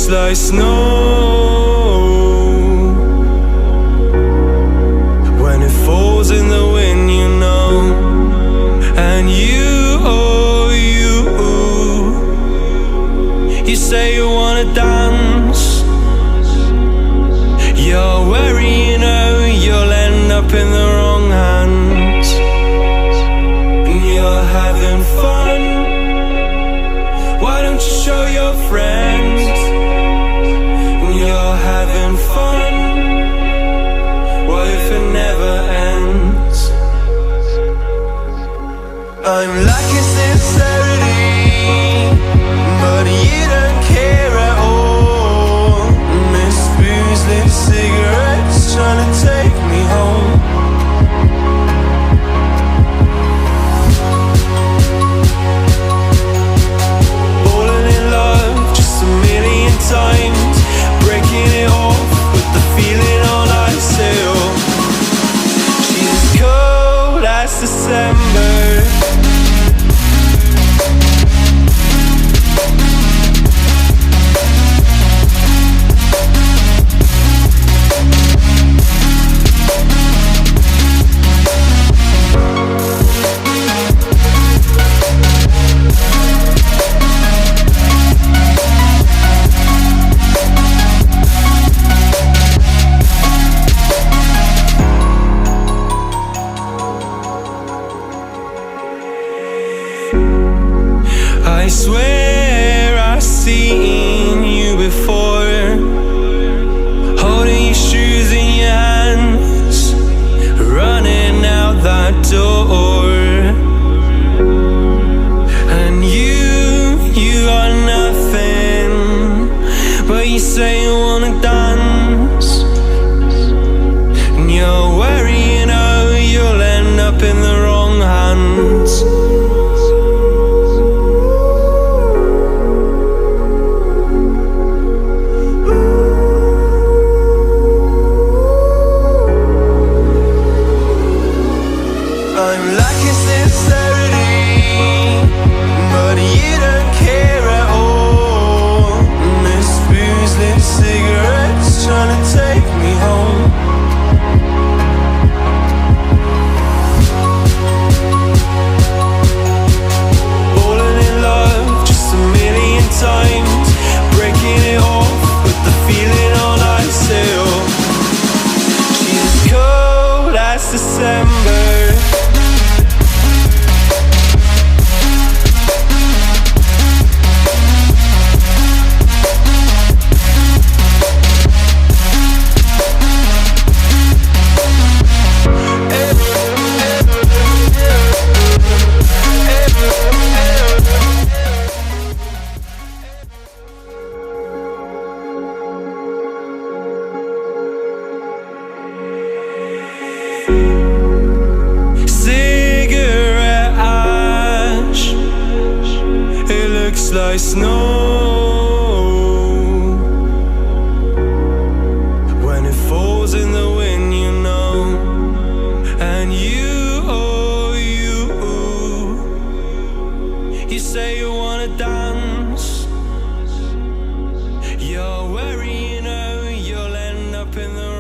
looks like snow when it falls in the wind, you know. And you, oh you say you wanna dance. You're wary, you know, you'll end up in the wrong hands. And you're having fun. Why don't you show your friends? And you're having fun. What if it never ends? I'm lacking sincerity, but you don't care at all. Miss booze, lit cigarettes, trying to take me home. Falling in love just a million times, breaking it off with the feeling on ice. She's as cold as December. I swear I've seen you before, holding your shoes in your hands, running out that door. And you got nothing, but you say you wanna dance. And you're wary, you know, you'll end up in the wrong hands. I'm lacking sincerity, but you don't care at all. Miss booze, lit cigarettes, trying to take me home. Falling in love just a million times, breaking it off with the feeling on ice. She's as cold as December. Cigarette ash, it looks like snow when it falls in the wind, you know. And you, oh you say you wanna dance. You're wary, you know, you'll end up in the